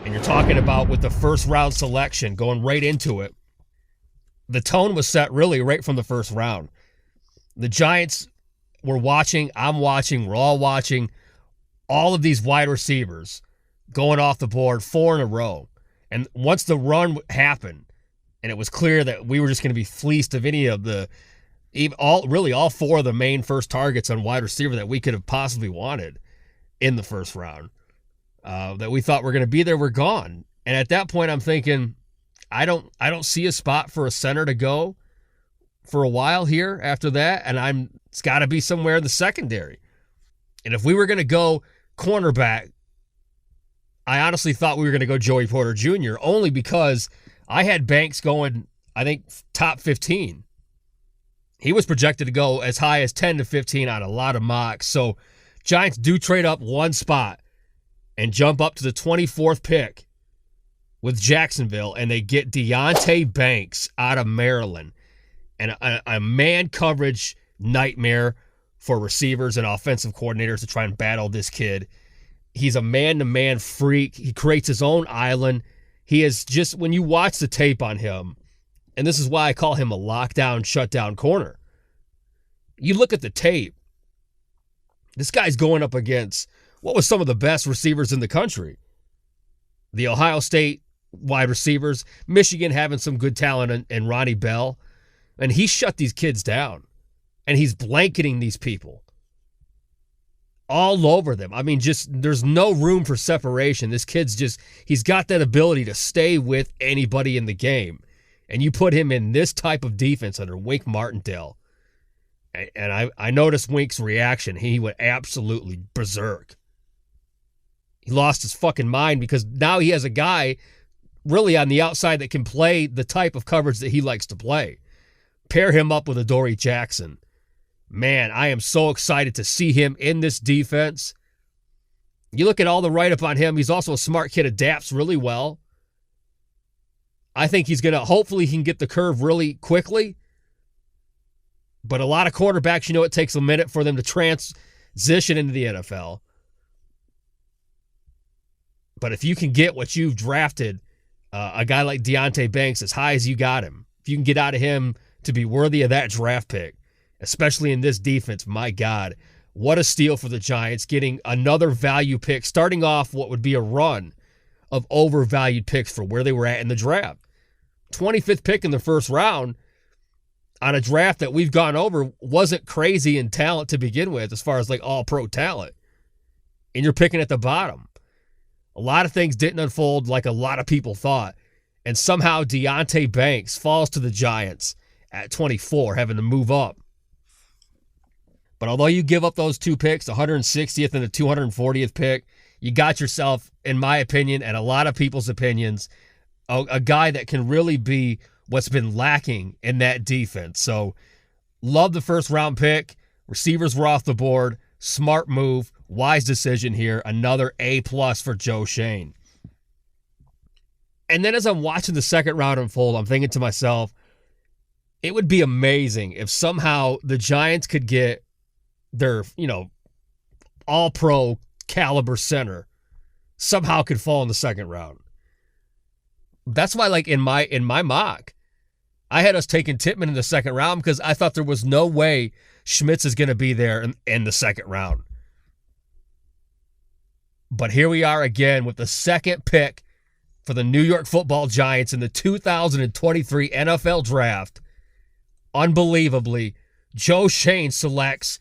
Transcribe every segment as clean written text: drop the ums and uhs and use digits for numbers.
And you're talking about with the first round selection going right into it. The tone was set really right from the first round. The Giants were watching, I'm watching, we're all watching all of these wide receivers going off the board 4 in a row. And once the run happened, and it was clear that we were just going to be fleeced of any of all 4 of the main first targets on wide receiver that we could have possibly wanted in the first round, that we thought were going to be there, were gone. And at that point, I'm thinking, I don't see a spot for a center to go for a while here after that, and it's got to be somewhere in the secondary. And if we were going to go cornerback, I honestly thought we were going to go Joey Porter Jr. only because I had Banks going, I think, top 15. He was projected to go as high as 10 to 15 on a lot of mocks. So Giants do trade up one spot and jump up to the 24th pick with Jacksonville, and they get Deonte Banks out of Maryland. And a man coverage nightmare for receivers and offensive coordinators to try and battle this kid. He's a man-to-man freak. He creates his own island. He is just, when you watch the tape on him, and this is why I call him a lockdown, shutdown corner. You look at the tape, this guy's going up against what was some of the best receivers in the country. The Ohio State wide receivers, Michigan having some good talent in Ronnie Bell, and he shut these kids down, and he's blanketing these people all over them. I mean, just there's no room for separation. This kid's he's got that ability to stay with anybody in the game, and you put him in this type of defense under Wink Martindale, and I noticed Wink's reaction. He went absolutely berserk. He lost his fucking mind because now he has a guy really on the outside that can play the type of coverage that he likes to play. Pair him up with Adoree Jackson. Man, I am so excited to see him in this defense. You look at all the write-up on him. He's also a smart kid, adapts really well. I think he's going to, hopefully he can get the curve really quickly. But a lot of quarterbacks, it takes a minute for them to transition into the NFL. But if you can get what you've drafted, a guy like Deonte Banks, as high as you got him, if you can get out of him to be worthy of that draft pick, especially in this defense, my God, what a steal for the Giants, getting another value pick, starting off what would be a run of overvalued picks for where they were at in the draft. 25th pick in the first round on a draft that we've gone over wasn't crazy in talent to begin with as far as like all-pro talent. And you're picking at the bottom. A lot of things didn't unfold like a lot of people thought. And somehow Deonte Banks falls to the Giants at 24, having to move up. But although you give up those 2 picks, the 160th and the 240th pick, you got yourself, in my opinion, and a lot of people's opinions, a guy that can really be what's been lacking in that defense. So, love the first round pick. Receivers were off the board. Smart move. Wise decision here. Another A+ for Joe Schoen. And then as I'm watching the second round unfold, I'm thinking to myself, it would be amazing if somehow the Giants could get their, all-pro caliber center somehow could fall in the second round. That's why, like, in my mock, I had us taking Tippmann in the second round because I thought there was no way Schmitz is going to be there in the second round. But here we are again with the second pick for the New York Football Giants in the 2023 NFL Draft. Unbelievably, Joe Schoen selects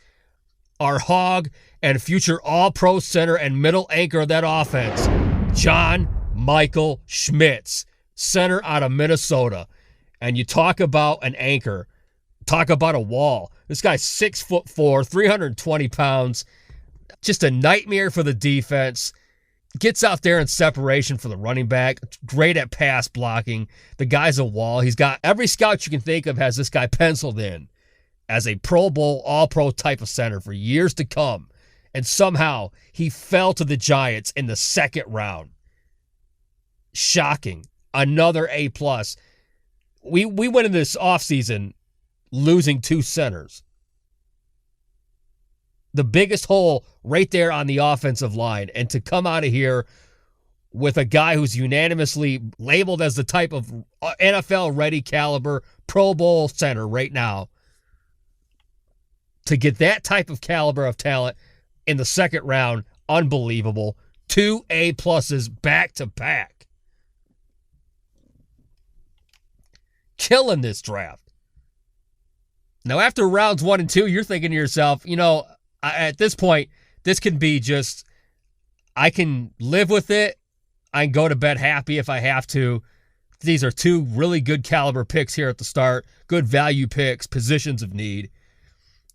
our hog and future all-pro center and middle anchor of that offense, John Michael Schmitz, center out of Minnesota. And you talk about an anchor, talk about a wall. This guy's 6'4", 320 pounds, just a nightmare for the defense. Gets out there in separation for the running back. Great at pass blocking. The guy's a wall. He's got every scout you can think of has this guy penciled in as a Pro Bowl, all-pro type of center for years to come. And somehow he fell to the Giants in the second round. Shocking. Another A+. We went in this offseason losing 2 centers. The biggest hole right there on the offensive line. And to come out of here with a guy who's unanimously labeled as the type of NFL-ready caliber Pro Bowl center right now, to get that type of caliber of talent in the second round, unbelievable. 2 A-pluses back-to-back. Killing this draft. Now, after rounds 1 and 2, you're thinking to yourself, at this point, this can be just, I can live with it. I can go to bed happy if I have to. These are 2 really good caliber picks here at the start. Good value picks, positions of need.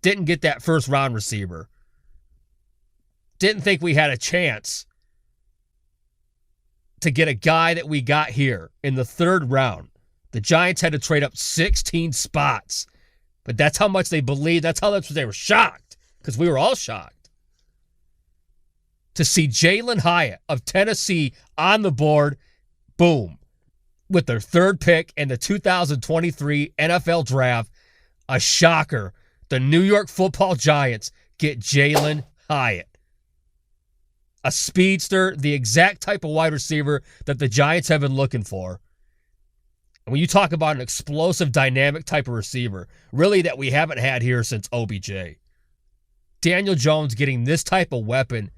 Didn't get that first round receiver. Didn't think we had a chance to get a guy that we got here in the third round. The Giants had to trade up 16 spots. But that's how much they believed. That's what they were shocked, because we were all shocked to see Jalin Hyatt of Tennessee on the board, boom, with their third pick in the 2023 NFL Draft. A shocker. The New York Football Giants get Jalin Hyatt. A speedster, the exact type of wide receiver that the Giants have been looking for. And when you talk about an explosive, dynamic type of receiver, really that we haven't had here since OBJ. Daniel Jones getting this type of weapon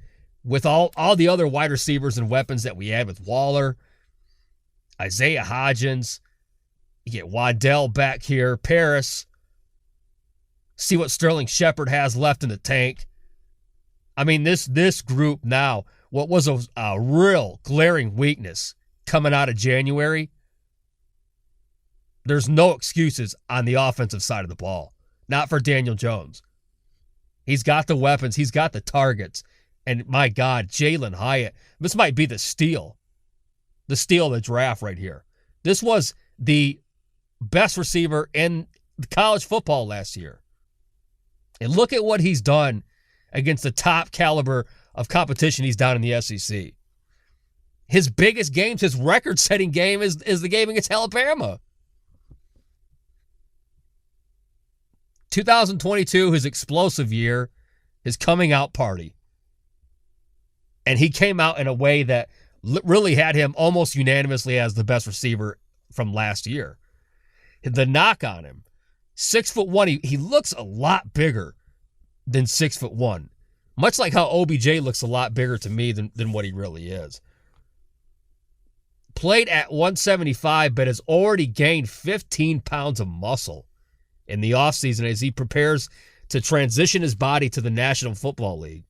with all the other wide receivers and weapons that we had with Waller, Isaiah Hodgins, you get Waddell back here, Paris. See what Sterling Shepard has left in the tank. I mean, this group now, what was a real glaring weakness coming out of January, there's no excuses on the offensive side of the ball. Not for Daniel Jones. He's got the weapons. He's got the targets. And my God, Jalin Hyatt, this might be the steal. The steal of the draft right here. This was the best receiver in college football last year. And look at what he's done against the top caliber of competition he's done in the SEC. His biggest games, his record-setting game is the game against Alabama. 2022, his explosive year, his coming out party. And he came out in a way that really had him almost unanimously as the best receiver from last year. The knock on him, 6'1", he looks a lot bigger than 6'1", much like how OBJ looks a lot bigger to me than what he really is. Played at 175, but has already gained 15 pounds of muscle in the offseason as he prepares to transition his body to the National Football League.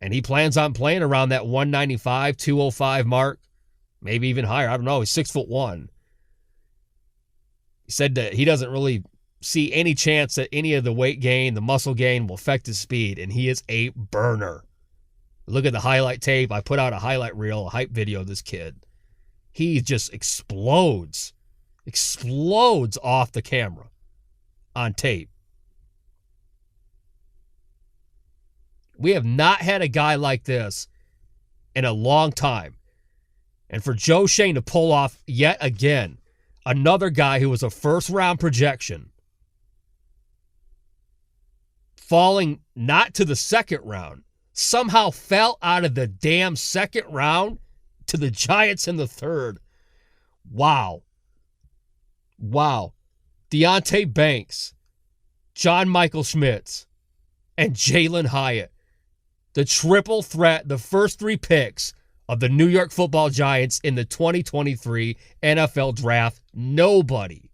And he plans on playing around that 195, 205 mark, maybe even higher. I don't know. He's 6'1". He said that he doesn't really see any chance that any of the weight gain, the muscle gain will affect his speed, and he is a burner. Look at the highlight tape. I put out a highlight reel, a hype video of this kid. He just explodes off the camera on tape. We have not had a guy like this in a long time. And for Joe Schoen to pull off yet again, another guy who was a first-round projection, falling not to the second round, somehow fell out of the damn second round to the Giants in the third. Wow. Deonte Banks, John Michael Schmitz, and Jalin Hyatt. The triple threat, the first 3 picks of the New York Football Giants in the 2023 NFL Draft. Nobody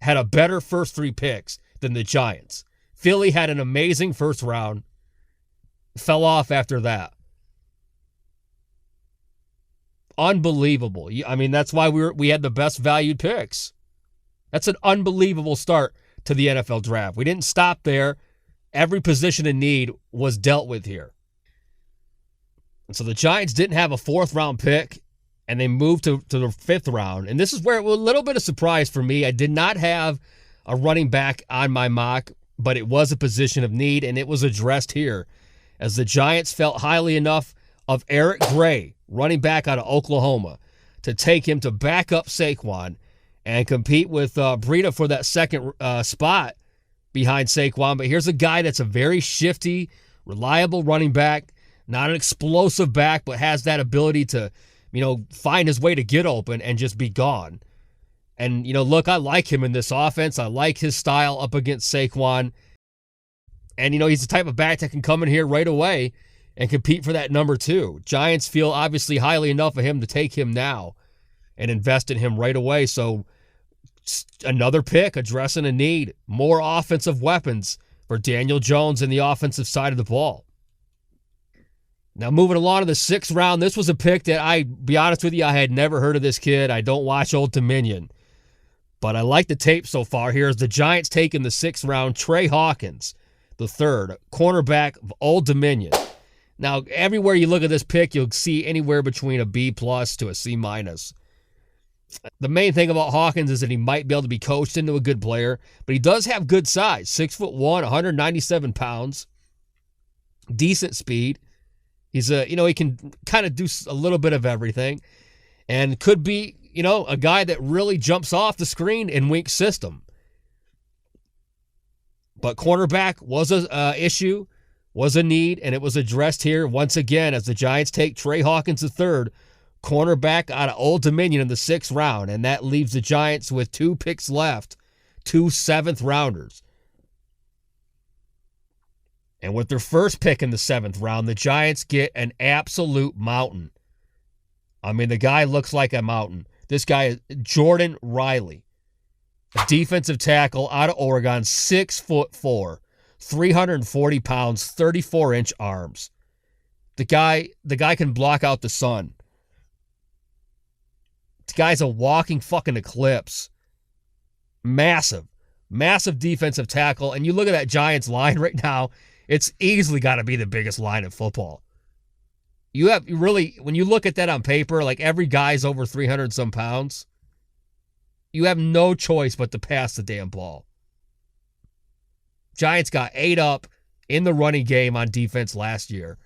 had a better first 3 picks than the Giants. Philly had an amazing first round, fell off after that. Unbelievable. I mean, that's why we had the best valued picks. That's an unbelievable start to the NFL Draft. We didn't stop there. Every position in need was dealt with here. And so the Giants didn't have a 4th round pick, and they moved to the 5th round. And this is where it was a little bit of surprise for me. I did not have a running back on my mock, but it was a position of need, and it was addressed here as the Giants felt highly enough of Eric Gray, running back out of Oklahoma, to take him to back up Saquon and compete with Breida for that second spot behind Saquon. But here's a guy that's a very shifty, reliable running back Not an explosive back, but has that ability to, find his way to get open and just be gone. And, look, I like him in this offense. I like his style up against Saquon. And, he's the type of back that can come in here right away and compete for that number 2. Giants feel obviously highly enough of him to take him now and invest in him right away. So another pick addressing a need. More offensive weapons for Daniel Jones in the offensive side of the ball. Now moving along to the 6th round, this was a pick that be honest with you, I had never heard of this kid. I don't watch Old Dominion. But I like the tape so far. Here's the Giants taking the 6th round, Trey Hawkins, the 3rd, cornerback of Old Dominion. Now, everywhere you look at this pick, you'll see anywhere between a B+ to a C-. The main thing about Hawkins is that he might be able to be coached into a good player, but he does have good size, 6'1", 197 pounds, decent speed. He's he can kind of do a little bit of everything, and could be, a guy that really jumps off the screen in Wink's system. But cornerback was a issue, was a need, and it was addressed here once again as the Giants take Trey Hawkins III, cornerback out of Old Dominion in the 6th round, and that leaves the Giants with 2 picks left, 2 7th-rounders. And with their first pick in the 7th round, the Giants get an absolute mountain. I mean, the guy looks like a mountain. This guy is Jordan Riley, a defensive tackle out of Oregon, 6'4", 340 pounds, 34-inch arms. The guy can block out the sun. The guy's a walking fucking eclipse. Massive defensive tackle. And you look at that Giants line right now, it's easily got to be the biggest line in football. When you look at that on paper, like every guy's over 300 some pounds, you have no choice but to pass the damn ball. Giants got ate up in the running game on defense last year,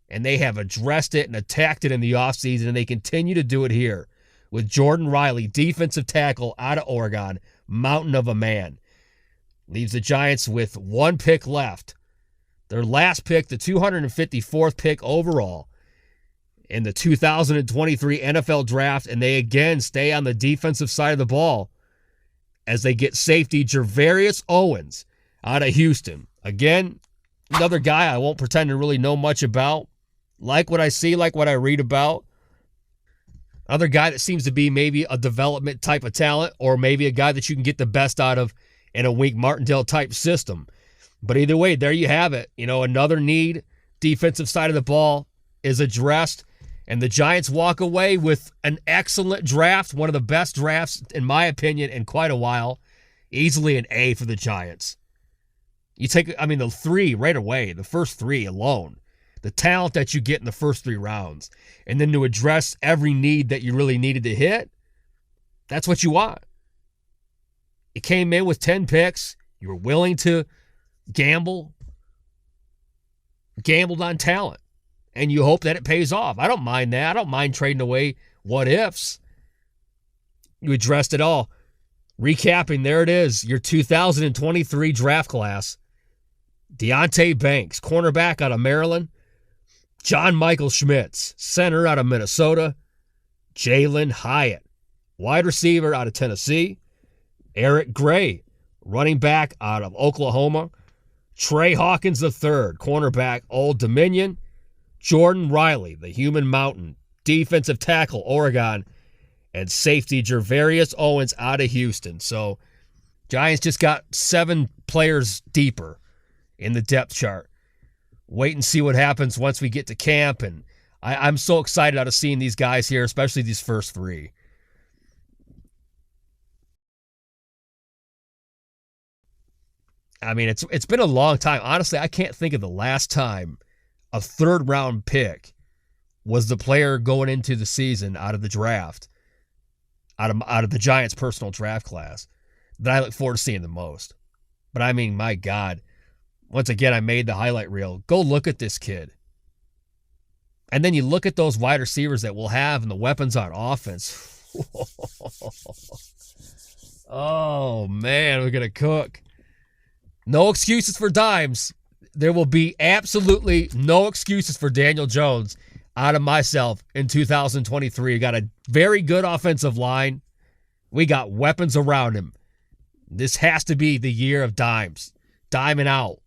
and they have addressed it and attacked it in the offseason, and they continue to do it here with Jordan Riley, defensive tackle out of Oregon, mountain of a man. Leaves the Giants with 1 pick left. Their last pick, the 254th pick overall in the 2023 NFL Draft, and they again stay on the defensive side of the ball as they get safety Gervarius Owens out of Houston. Again, another guy I won't pretend to really know much about. Like what I see, like what I read about. Another guy that seems to be maybe a development type of talent, or maybe a guy that you can get the best out of in a Wink Martindale type system. But either way, there you have it. Another need, defensive side of the ball, is addressed. And the Giants walk away with an excellent draft, one of the best drafts, in my opinion, in quite a while. Easily an A for the Giants. You take, the 3 right away, the first 3 alone. The talent that you get in the first 3 rounds. And then to address every need that you really needed to hit, that's what you want. You came in with 10 picks. You were willing to gambled on talent, and you hope that it pays off. I don't mind that. I don't mind trading away what ifs. You addressed it all. Recapping, there it is, your 2023 draft class. Deonte Banks, cornerback out of Maryland. John Michael Schmitz, center out of Minnesota. Jalen Hyatt, wide receiver out of Tennessee. Eric Gray, running back out of Oklahoma. Trey Hawkins III, cornerback, Old Dominion. Jordan Riley, the human mountain, defensive tackle, Oregon. And safety, Gervarius Owens out of Houston. So, Giants just got 7 players deeper in the depth chart. Wait and see what happens once we get to camp. And I'm so excited out of seeing these guys here, especially these first 3. It's been a long time. Honestly, I can't think of the last time a 3rd-round pick was the player going into the season out of the draft, out of the Giants' personal draft class, that I look forward to seeing the most. But my God, once again, I made the highlight reel. Go look at this kid. And then you look at those wide receivers that we'll have and the weapons on offense. Oh, man, we're going to cook. No excuses for dimes. there will be absolutely no excuses for Daniel Jones out of myself in 2023. We got a very good offensive line. We got weapons around him. This has to be the year of dimes. Diming out.